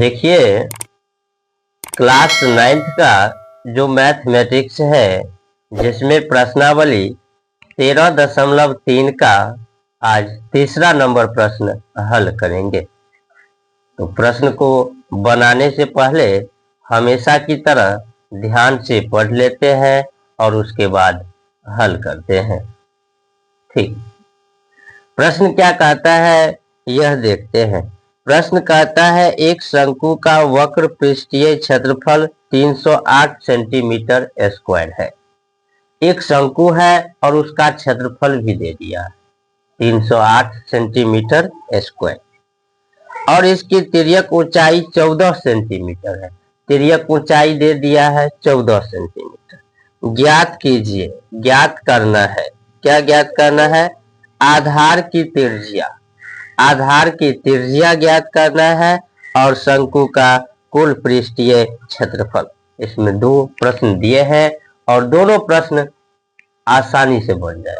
देखिए, class 9th का जो मैथमेटिक्स है, जिसमें प्रश्नावली 13.3 का आज तीसरा नंबर प्रश्न हल करेंगे। तो प्रश्न को बनाने से पहले हमेशा की तरह ध्यान से पढ़ लेते हैं और उसके बाद हल करते हैं। ठीक, प्रश्न क्या कहता है यह देखते हैं। प्रश्न कहता है एक शंकु का वक्र पृष्ठीय क्षेत्रफल 308 सेंटीमीटर स्क्वायर है। एक शंकु है और उसका क्षेत्रफल भी दे दिया है 308 सेंटीमीटर स्क्वायर, और इसकी तिर्यक ऊंचाई 14 सेंटीमीटर है। तिर्यक ऊंचाई दे दिया है 14 सेंटीमीटर। ज्ञात कीजिए, ज्ञात करना है। क्या ज्ञात करना है? आधार की त्रिज्या, आधार की त्रिज्या ज्ञात करना है और शंकु का कुल पृष्ठीय क्षेत्रफल। इसमें दो प्रश्न दिए हैं और दोनों प्रश्न आसानी से बन जाए।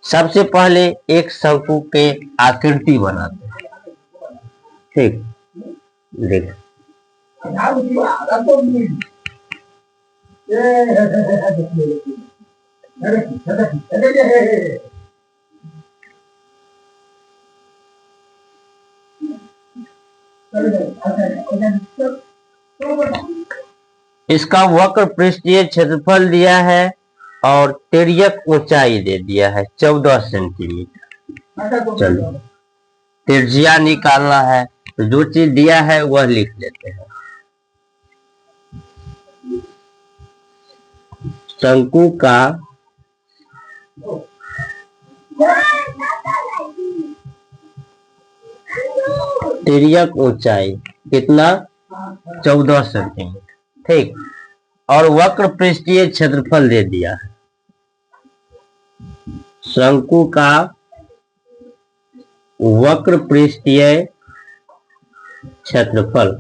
सबसे पहले एक शंकु के आकृति बनाते हैं। ठीक, देख इसका वक्र पृष्ठीय क्षेत्रफल दिया है और तिर्यक ऊंचाई दे दिया है 14 सेंटीमीटर। चलो, त्रिज्या निकालना है तो जो चीज दिया है वह लिख लेते हैं। शंकु का तिर्यक ऊंचाई कितना? 14 सेंटीमीटर। ठीक, और वक्र पृष्ठीय क्षेत्रफल दे दिया है। शंकु का वक्र पृष्ठीय क्षेत्रफल,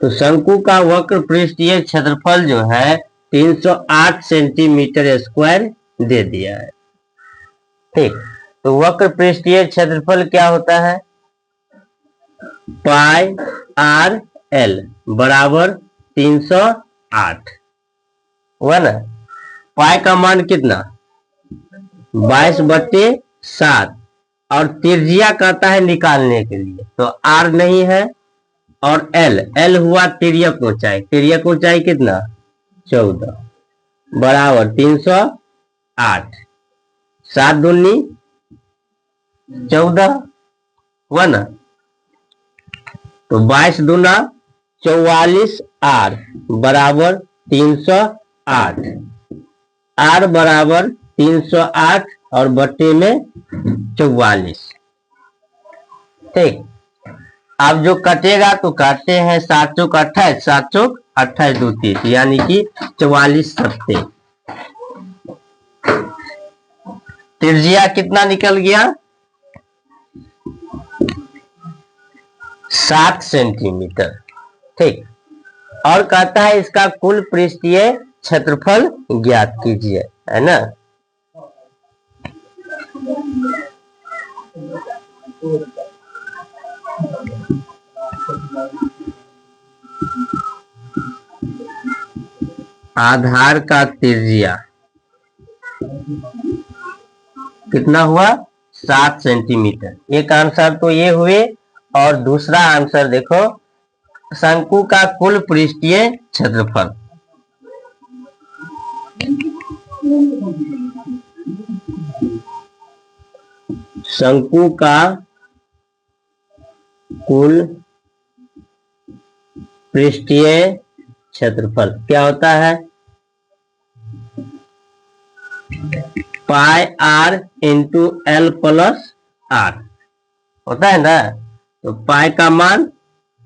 तो शंकु का वक्र पृष्ठीय क्षेत्रफल जो है 308 सेंटीमीटर स्क्वायर दे दिया है। ठीक, तो वक्र पृष्ठीय क्षेत्रफल क्या होता है? पाई आर एल बराबर 308 हुआ ना। पाई का मान कितना? 22/7, और त्रिज्या कहता है निकालने के लिए, तो आर नहीं है और एल हुआ तिर्यक ऊंचाई। तिर्यक ऊंचाई कितना? 14 बराबर 308। 7 दूनी 14 हुआ ना, तो 22 दूना 44 आर बराबर 308। आर बराबर 308 और बट्टे में 44। ठीक, अब जो कटेगा तो काटते हैं। 7 चौक 28, 7 चौक 28 2 30, यानी कि 44 सत्ते। त्रिज्या कितना निकल गया? 7 सेंटीमीटर। ठीक, और कहता है इसका कुल पृष्ठीय क्षेत्रफल ज्ञात कीजिए, है ना। आधार का त्रिज्या कितना हुआ? 7 सेंटीमीटर। एक आंसर तो ये हुए, और दूसरा आंसर देखो, शंकु का कुल पृष्ठीय क्षेत्रफल। शंकु का कुल पृष्ठीय क्षेत्रफल क्या होता है? Pi r into l plus r होता है ना। तो पाई का मान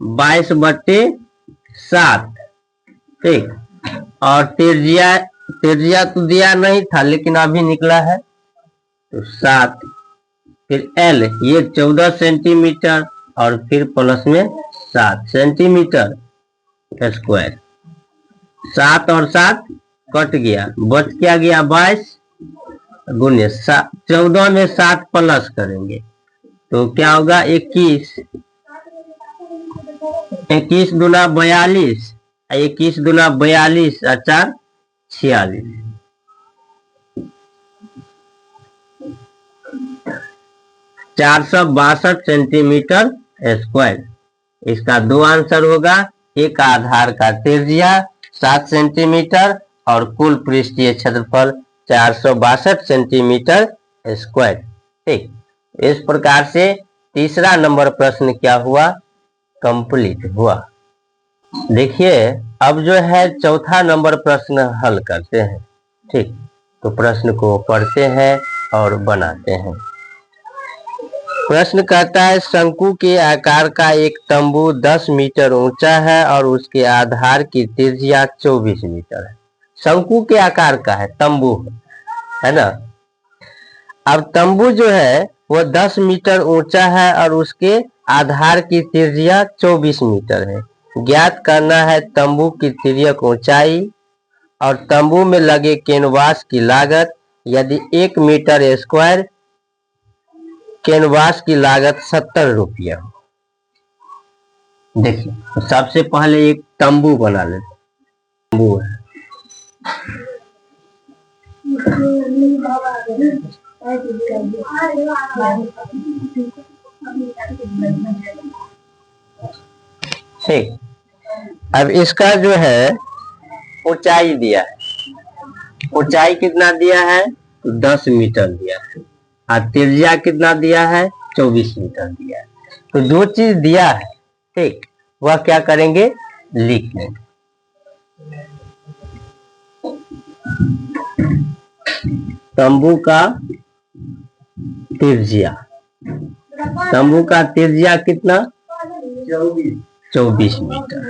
22/7। ठीक, और त्रिज्या तो दिया नहीं था लेकिन अभी निकला है, तो 7। फिर एल ये 14 सेंटीमीटर और फिर प्लस में 7 सेंटीमीटर स्क्वायर। 7 और 7 कट गया, बच क्या गया? 22 गुने 14 में 7 प्लस करेंगे तो क्या होगा 21, 21 दूना 42, 21 दूना 42 और 4 46, 462 सेंटीमीटर स्क्वायर। इसका दो आंसर होगा, एक आधार का त्रिज्या 7 सेंटीमीटर और कुल पृष्ठीय क्षेत्रफल 462 सेंटीमीटर स्क्वायर। ठीक, इस प्रकार से तीसरा नंबर प्रश्न क्या हुआ, कंप्लीट हुआ। देखिए अब जो है चौथा नंबर प्रश्न हल करते हैं। ठीक, तो प्रश्न को पढ़ते हैं और बनाते हैं। प्रश्न कहता है शंकु के आकार का एक तंबू 10 मीटर ऊंचा है और उसके आधार की त्रिज्या 24 मीटर है। शंकु के आकार का है, तंबू है ना। अब तंबू जो है वो 10 मीटर ऊंचा है और उसके आधार की त्रिज्या 24 मीटर है। ज्ञात करना है तंबू की तिर्यक ऊंचाई और तंबू में लगे कैनवास की लागत। यदि 1 मीटर स्क्वायर कैनवास की लागत 70 रुपया हो। देखिए तो सबसे पहले एक तंबू बना लेते। तंबू है, ठीक। अब इसका जो है ऊंचाई दिया है, ऊंचाई कितना दिया है, 10 मीटर दिया है और त्रिज्या कितना दिया है, 24 मीटर दिया है। तो जो चीज दिया है, ठीक, वह क्या करेंगे, लिख लेंगे। तंबू का त्रिज्या, तंबू का त्रिज्या कितना, 24 मीटर।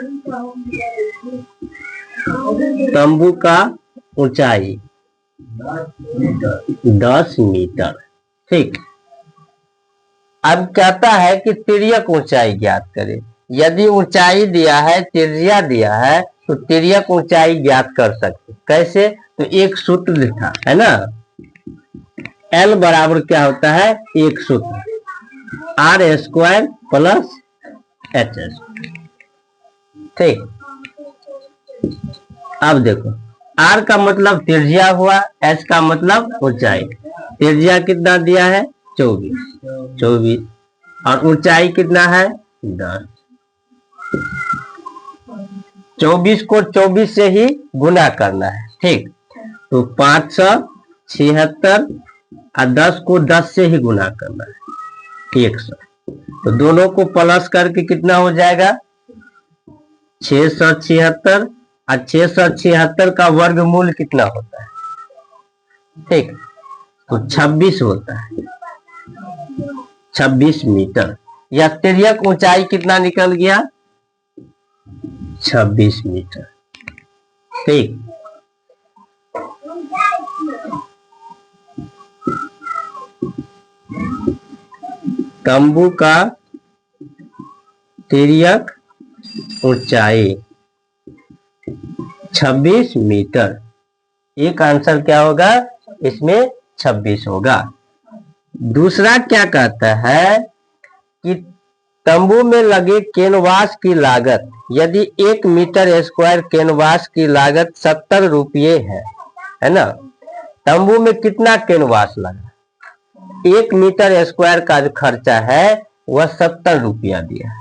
तंबू का ऊंचाई 10 मीटर। ठीक, अब कहता है कि तिर्यक ऊंचाई ज्ञात करें। यदि ऊंचाई दिया है, त्रिज्या दिया है, तो तिर्यक ऊंचाई ज्ञात कर सकते। कैसे, तो एक सूत्र था, है ना, L बराबर क्या होता है, एक सूत्र R स्क्वायर प्लस एच। ठीक, अब देखो R का मतलब त्रिज्या हुआ, H का मतलब ऊंचाई। त्रिज्या कितना दिया है, 24 और ऊंचाई कितना है, 10। 24 को 24 से ही गुना करना है। ठीक, तो 576 और 10 को 10 से ही गुना करना है, 100। तो दोनों को प्लस करके कितना हो जाएगा, 676 और 676 का वर्गमूल कितना होता है, ठीक, तो 26 होता है, 26 मीटर। या तिर्यक ऊंचाई कितना निकल गया, 26 मीटर। ठीक, तंबू का तिर्यक ऊंचाई 26 मीटर। एक आंसर क्या होगा, इसमें 26 होगा। दूसरा क्या कहता है कि तंबू में लगे कैनवास की लागत, यदि 1 मीटर स्क्वायर कैनवास की लागत 70 रुपये है ना। तंबू में कितना कैनवास लगा, 1 मीटर स्क्वायर का जो खर्चा है वह 70 रुपया दिया है।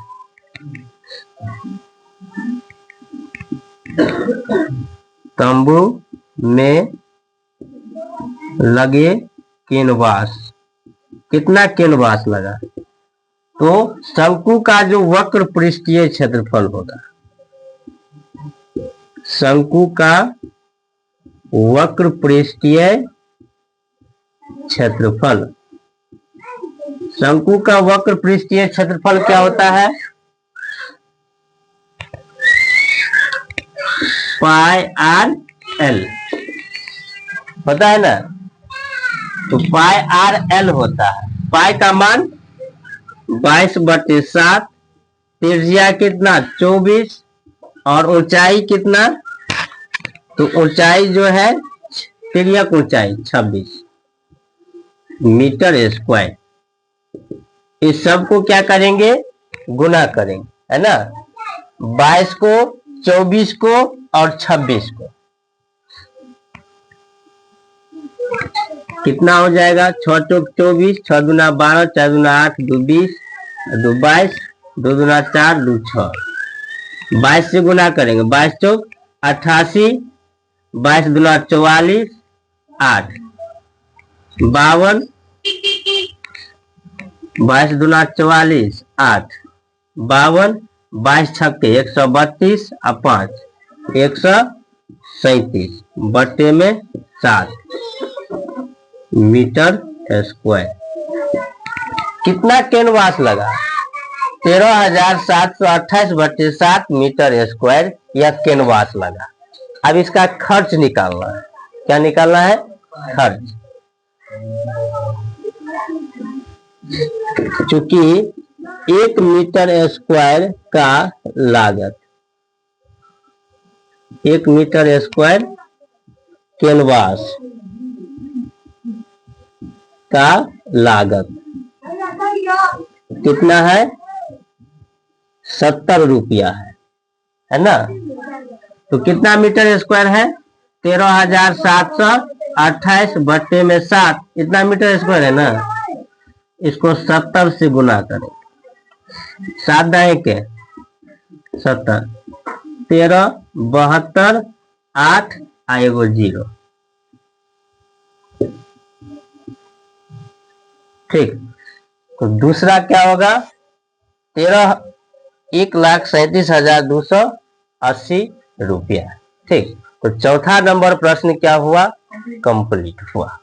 तंबू में लगे कैनवास, कितना कैनवास लगा, तो शंकु का जो वक्र पृष्ठीय क्षेत्रफल होगा, शंकु का वक्र पृष्ठीय क्षेत्रफल, शंकु का वक्र पृष्ठीय क्षेत्रफल क्या होता है, पाई आर एल होता है ना। तो पाई आर एल होता है, पाई का मान 22/7, त्रिज्या कितना 24 और ऊंचाई कितना, तो ऊंचाई जो है तिर्यक ऊंचाई 26 मीटर स्क्वायर। इस सब को क्या करेंगे, गुना करेंगे, है ना। 22 को, 24 को और 26 को कितना हो जाएगा, 6 चौक 24, 6 दूना 12, 4 दूना 8, 2 20, 2 22, 2 दूना 4, 2 6। 22 से गुना करेंगे, 22 चौक 88, 22 दूना 44, 8 52, 22 दूना 44, 8 52, 22 छक्के 132 और 5 137 बट्टे में 7 मीटर स्क्वायर। कितना कैनवास लगा, 13,728 बट्टे 7 मीटर स्क्वायर यह कैनवास लगा। अब इसका खर्च निकालना है, क्या निकालना है, खर्च। चूंकि 1 मीटर स्क्वायर का लागत, 1 मीटर स्क्वायर कैनवास का लागत कितना है, 70 रुपया है ना। तो कितना मीटर स्क्वायर है, 13,728 बट्टे में 7, इतना मीटर स्क्वायर है ना। इसको 70 से गुना करें, 7 दाएं के 70, 13, 72, 8 आ एगो 0, ठीक। तो दूसरा क्या होगा, 1,37,280 रुपया, ठीक। तो चौथा नंबर प्रश्न क्या हुआ, कंप्लीट हुआ।